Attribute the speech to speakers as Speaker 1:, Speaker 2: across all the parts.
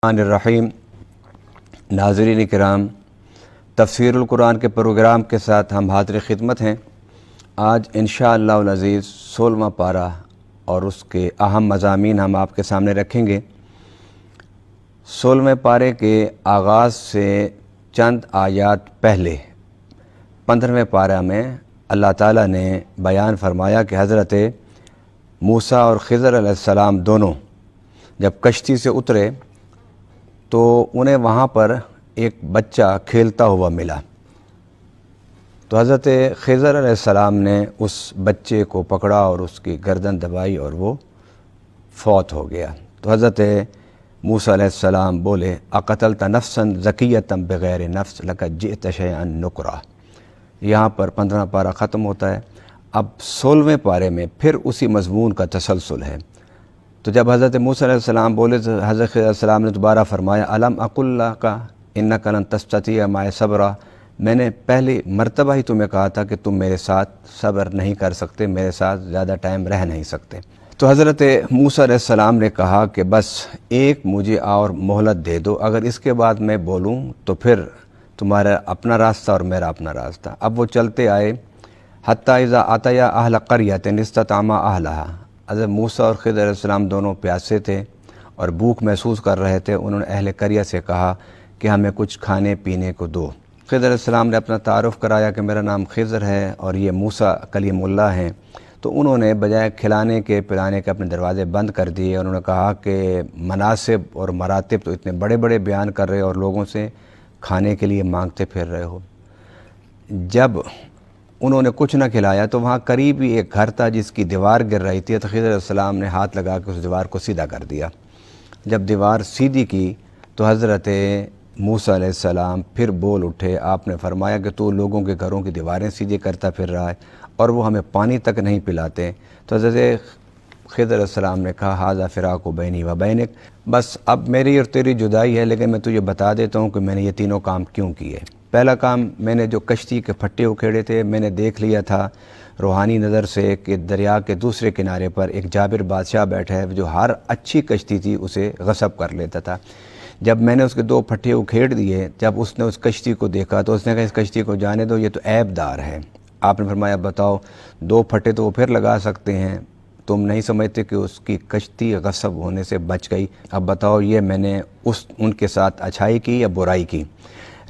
Speaker 1: الرحیم ناظرین کرام، تفسیر القرآن کے پروگرام کے ساتھ ہم حاضر خدمت ہیں۔ آج انشاءاللہ العزیز 16واں پارہ اور اس کے اہم مضامین ہم آپ کے سامنے رکھیں گے۔ 16ویں پارے کے آغاز سے چند آیات پہلے 15ویں پارہ میں اللہ تعالیٰ نے بیان فرمایا کہ حضرت موسیٰ اور خضر علیہ السلام دونوں جب کشتی سے اترے تو انہیں وہاں پر ایک بچہ کھیلتا ہوا ملا، تو حضرت خضر علیہ السلام نے اس بچے کو پکڑا اور اس کی گردن دبائی اور وہ فوت ہو گیا۔ تو حضرت موسیٰ علیہ السلام بولے اقتلت نفسا زکیۃ بغیر نفس لقد جئت شیئا نکرا۔ یہاں پر 15واں پارہ ختم ہوتا ہے۔ اب 16ویں پارے میں پھر اسی مضمون کا تسلسل ہے۔ تو جب حضرت موسیٰ علیہ السلام بولے تو حضرت علیہ السلام نے دوبارہ فرمایا الم اقل لک انک لن تستطیع معی صبرا، میں نے پہلی مرتبہ ہی تمہیں کہا تھا کہ تم میرے ساتھ صبر نہیں کر سکتے، میرے ساتھ زیادہ ٹائم رہ نہیں سکتے۔ تو حضرت موسیٰ علیہ السلام نے کہا کہ بس ایک مجھے اور مہلت دے دو، اگر اس کے بعد میں بولوں تو پھر تمہارا اپنا راستہ اور میرا اپنا راستہ۔ اب وہ چلتے آئے حتی اذا اتیا اہل قریۃ استطعما اہلہا۔ حضرت موسیٰ اور خضر علیہ السلام دونوں پیاسے تھے اور بھوک محسوس کر رہے تھے۔ انہوں نے اہل قریہ سے کہا کہ ہمیں کچھ کھانے پینے کو دو۔ خضر علیہ السلام نے اپنا تعارف کرایا کہ میرا نام خضر ہے اور یہ موسیٰ کلیم اللہ ہیں۔ تو انہوں نے بجائے کھلانے کے پلانے کے اپنے دروازے بند کر دیے۔ انہوں نے کہا کہ مناسب اور مراتب تو اتنے بڑے بڑے بیان کر رہے اور لوگوں سے کھانے کے لیے مانگتے پھر رہے ہو۔ جب انہوں نے کچھ نہ کھلایا تو وہاں قریب ہی ایک گھر تھا جس کی دیوار گر رہی تھی، تو خضر علیہ السلام نے ہاتھ لگا کے اس دیوار کو سیدھا کر دیا۔ جب دیوار سیدھی کی تو حضرت موسیٰ علیہ السلام پھر بول اٹھے۔ آپ نے فرمایا کہ تو لوگوں کے گھروں کی دیواریں سیدھی کرتا پھر رہا ہے اور وہ ہمیں پانی تک نہیں پلاتے۔ تو حضرت خضر علیہ السلام نے کہا ھذا فراق بینی و بینک، بس اب میری اور تیری جدائی ہے، لیکن میں تجھے بتا دیتا ہوں کہ میں نے یہ تینوں کام کیوں کیے۔ پہلا کام، میں نے جو کشتی کے پھٹے اکھیڑے تھے، میں نے دیکھ لیا تھا روحانی نظر سے کہ دریا کے دوسرے کنارے پر ایک جابر بادشاہ بیٹھا ہے جو ہر اچھی کشتی تھی اسے غصب کر لیتا تھا۔ جب میں نے اس کے 2 پھٹے اکھیڑ دیے، جب اس نے اس کشتی کو دیکھا تو اس نے کہا اس کشتی کو جانے دو، یہ تو عیب دار ہے۔ آپ نے فرمایا بتاؤ 2 پھٹے تو وہ پھر لگا سکتے ہیں، تم نہیں سمجھتے کہ اس کی کشتی غصب ہونے سے بچ گئی؟ اب بتاؤ یہ میں نے ان کے ساتھ اچھائی کی یا برائی کی؟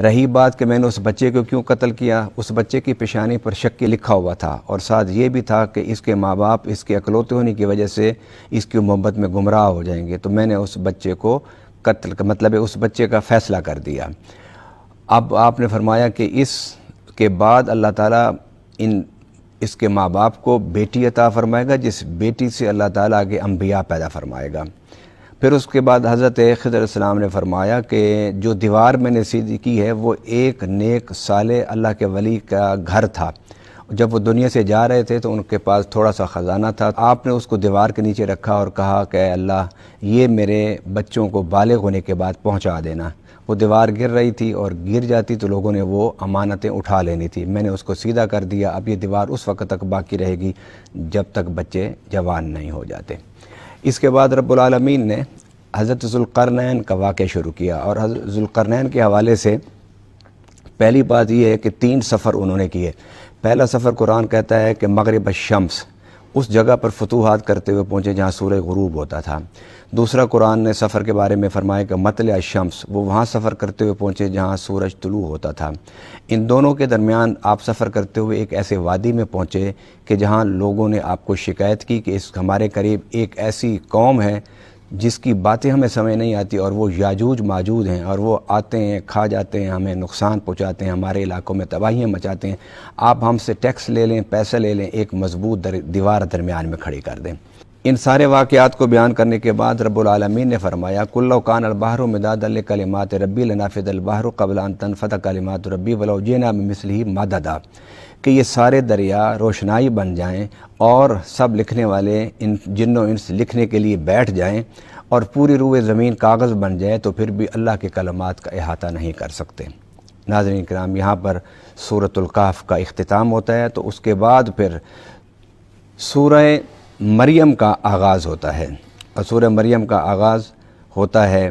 Speaker 1: رہی بات کہ میں نے اس بچے کو کیوں قتل کیا، اس بچے کی پیشانی پر شکی لکھا ہوا تھا اور ساتھ یہ بھی تھا کہ اس کے ماں باپ اس کے اکلوتے ہونے کی وجہ سے اس کی محبت میں گمراہ ہو جائیں گے، تو میں نے اس بچے کو قتل کا مطلب اس بچے کا فیصلہ کر دیا۔ اب آپ نے فرمایا کہ اس کے بعد اللہ تعالیٰ اس کے ماں باپ کو بیٹی عطا فرمائے گا، جس بیٹی سے اللہ تعالیٰ آگے انبیاء پیدا فرمائے گا۔ پھر اس کے بعد حضرت خضر علیہ السلام نے فرمایا کہ جو دیوار میں نے سیدھی کی ہے وہ ایک نیک صالح اللہ کے ولی کا گھر تھا۔ جب وہ دنیا سے جا رہے تھے تو ان کے پاس تھوڑا سا خزانہ تھا، آپ نے اس کو دیوار کے نیچے رکھا اور کہا کہ اے اللہ یہ میرے بچوں کو بالغ ہونے کے بعد پہنچا دینا۔ وہ دیوار گر رہی تھی اور گر جاتی تو لوگوں نے وہ امانتیں اٹھا لینی تھی، میں نے اس کو سیدھا کر دیا۔ اب یہ دیوار اس وقت تک باقی رہے گی جب تک بچے جوان نہیں ہو جاتے۔ اس کے بعد رب العالمین نے حضرت ذوالقرنین کا واقعہ شروع کیا، اور حضرت ذوالقرنین کے حوالے سے پہلی بات یہ ہے کہ 3 سفر انہوں نے کیے۔ پہلا سفر قرآن کہتا ہے کہ مغرب الشمس، اس جگہ پر فتوحات کرتے ہوئے پہنچے جہاں سورج غروب ہوتا تھا۔ دوسرا قرآن نے سفر کے بارے میں فرمایا کہ مطلع الشمس، وہ وہاں سفر کرتے ہوئے پہنچے جہاں سورج طلوع ہوتا تھا۔ ان دونوں کے درمیان آپ سفر کرتے ہوئے ایک ایسے وادی میں پہنچے کہ جہاں لوگوں نے آپ کو شکایت کی کہ ہمارے قریب ایک ایسی قوم ہے جس کی باتیں ہمیں سمجھ نہیں آتی اور وہ یاجوج ماجوج ہیں، اور وہ آتے ہیں کھا جاتے ہیں، ہمیں نقصان پہنچاتے ہیں، ہمارے علاقوں میں تباہیاں مچاتے ہیں، آپ ہم سے ٹیکس لے لیں، پیسے لے لیں، ایک مضبوط دیوار درمیان میں کھڑی کر دیں۔ ان سارے واقعات کو بیان کرنے کے بعد رب العالمین نے فرمایا قُل لَوْ كَانَ الْبَحْرُ مِدَادًا لِكَلِمَاتِ رَبِّي لَنَفِدَ الْبَحْرُ قَبْلَ أَن تَنفَدَ كَلِمَاتُ رَبِّي وَلَوْ جِئْنَا بِمِثْلِهِ مَدَدًا، کہ یہ سارے دریا روشنائی بن جائیں اور سب لکھنے والے ان جنوں انس لکھنے کے لیے بیٹھ جائیں اور پوری روئے زمین کاغذ بن جائے تو پھر بھی اللہ کے کلمات کا احاطہ نہیں کر سکتے۔ ناظرین کرام، یہاں پر سورۃ الکہف کا اختتام ہوتا ہے، تو اس کے بعد پھر سورہ مریم کا آغاز ہوتا ہے، اور سورہ مریم کا آغاز ہوتا ہے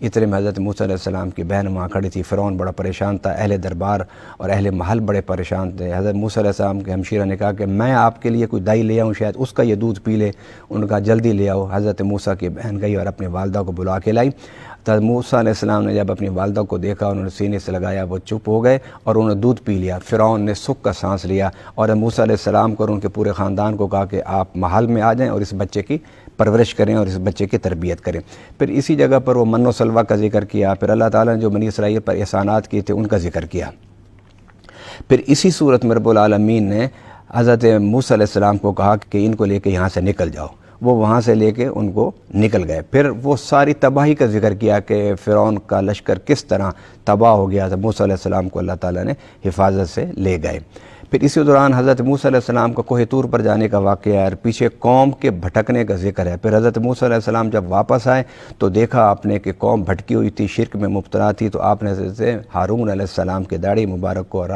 Speaker 1: اتنے میں حضرت موسیٰ علیہ السلام کی بہن وہاں کھڑی تھی، فرعون بڑا پریشان تھا، اہل دربار اور اہل محل بڑے پریشان تھے۔ حضرت موسیٰ علیہ السلام کے ہمشیرہ نے کہا کہ میں آپ کے لیے کوئی دہی لے آؤں، شاید اس کا یہ دودھ پی لے۔ ان کا جلدی لے آؤ۔ حضرت موسیٰ کی بہن گئی اور اپنی والدہ کو بلا کے لائی۔ حضرت موسیٰ علیہ السلام نے جب اپنی والدہ کو دیکھا، انہوں نے سینے سے لگایا، وہ چپ ہو گئے اور انہوں نے دودھ پی لیا۔ فرعون نے سکھ کا سانس لیا اور موسیٰ علیہ السلام کو اور ان کے پورے خاندان کو کہا کہ آپ محل میں آ جائیں اور اس بچے کی پرورش کریں اور اس بچے کی تربیت کریں۔ پھر اسی جگہ پر وہ من و سلوہ کا ذکر کیا، پھر اللہ تعالیٰ نے جو بنی اسرائیل پر احسانات کیے تھے ان کا ذکر کیا۔ پھر اسی صورت میں رب العالمین نے حضرت موسیٰ علیہ السلام کو کہا کہ ان کو لے کے یہاں سے نکل جاؤ۔ وہ وہاں سے لے کے ان کو نکل گئے۔ پھر وہ ساری تباہی کا ذکر کیا کہ فرعون کا لشکر کس طرح تباہ ہو گیا، تو موسیٰ علیہ السلام کو اللہ تعالیٰ نے حفاظت سے لے گئے۔ پھر اسی دوران حضرت موسیٰ علیہ السلام کو کوہ طور پر جانے کا واقعہ ہے اور پیچھے قوم کے بھٹکنے کا ذکر ہے۔ پھر حضرت موسیٰ علیہ السلام جب واپس آئے تو دیکھا آپ نے کہ قوم بھٹکی ہوئی تھی، شرک میں مبتلا تھی، تو آپ نے حضرت ہارون علیہ السلام کے داڑھی مبارک کو اور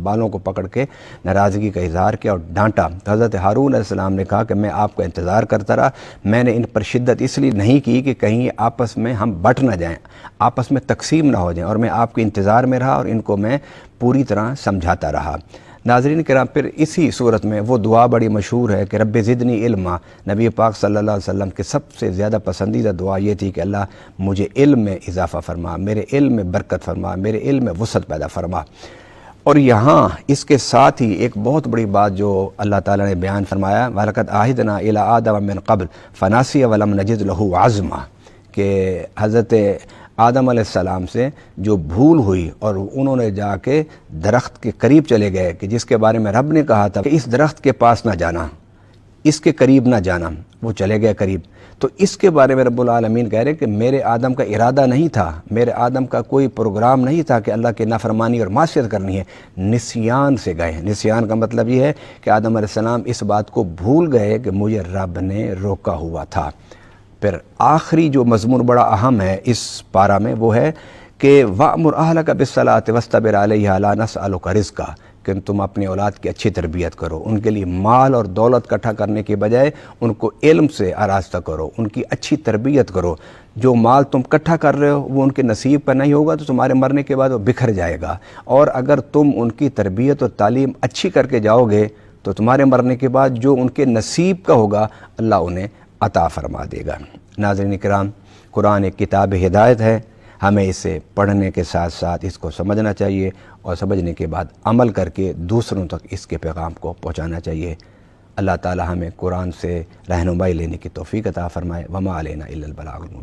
Speaker 1: بالوں کو پکڑ کے ناراضگی کا اظہار کیا اور ڈانٹا۔ حضرت ہارون علیہ السلام نے کہا کہ میں آپ کا انتظار کرتا رہا، میں نے ان پر شدت اس لیے نہیں کی کہ کہیں آپس میں ہم بٹ نہ جائیں، آپس میں تقسیم نہ ہو جائیں، اور میں آپ کے انتظار میں رہا اور ان کو میں پوری طرح سمجھاتا رہا۔ ناظرین کرام، پھر اسی صورت میں وہ دعا بڑی مشہور ہے کہ رب زدنی علما۔ نبی پاک صلی اللہ علیہ وسلم کی سب سے زیادہ پسندیدہ دعا یہ تھی کہ اللہ مجھے علم میں اضافہ فرما، میرے علم میں برکت فرما، میرے علم میں وسعت پیدا فرما۔ اور یہاں اس کے ساتھ ہی ایک بہت بڑی بات جو اللہ تعالیٰ نے بیان فرمایا، وَلَقَدْ عَهِدْنَا إِلَىٰ آدَمَ مِن قَبْلُ فَنَسِيَ وَلَمْ نَجِدْ لَهُ عَزْمًا، کہ حضرت آدم علیہ السلام سے جو بھول ہوئی اور انہوں نے جا کے درخت کے قریب چلے گئے کہ جس کے بارے میں رب نے کہا تھا کہ اس درخت کے پاس نہ جانا، اس کے قریب نہ جانا، وہ چلے گئے قریب۔ تو اس کے بارے میں رب العالمین کہہ رہے کہ میرے آدم کا ارادہ نہیں تھا، میرے آدم کا کوئی پروگرام نہیں تھا کہ اللہ کی نافرمانی اور معصیت کرنی ہے، نسیان سے گئے۔ نسیان کا مطلب یہ ہے کہ آدم علیہ السلام اس بات کو بھول گئے کہ مجھے رب نے روکا ہوا تھا۔ پھر آخری جو مضمون بڑا اہم ہے اس پارہ میں وہ ہے کہ وَأْمُرْ أَهْلَكَ بِالصَّلَاةِ وَاسْتَبِرْ عَلَيْهَا لَا نَسْأَلُكَ رِزْقًا، کہ تم اپنی اولاد کی اچھی تربیت کرو، ان کے لیے مال اور دولت اکٹھا کرنے کے بجائے ان کو علم سے آراستہ کرو، ان کی اچھی تربیت کرو۔ جو مال تم اکٹھا کر رہے ہو وہ ان کے نصیب کا نہیں ہوگا تو تمہارے مرنے کے بعد وہ بکھر جائے گا، اور اگر تم ان کی تربیت اور تعلیم اچھی کر کے جاؤ گے تو تمہارے مرنے کے بعد جو ان کے نصیب کا ہوگا اللہ انہیں عطا فرما دے گا۔ ناظرین کرام، قرآن ایک کتاب ہدایت ہے، ہمیں اسے پڑھنے کے ساتھ ساتھ اس کو سمجھنا چاہیے اور سمجھنے کے بعد عمل کر کے دوسروں تک اس کے پیغام کو پہنچانا چاہیے۔ اللہ تعالی ہمیں قرآن سے رہنمائی لینے کی توفیق عطا فرمائے۔ وما علینا الا البلاغ المبین۔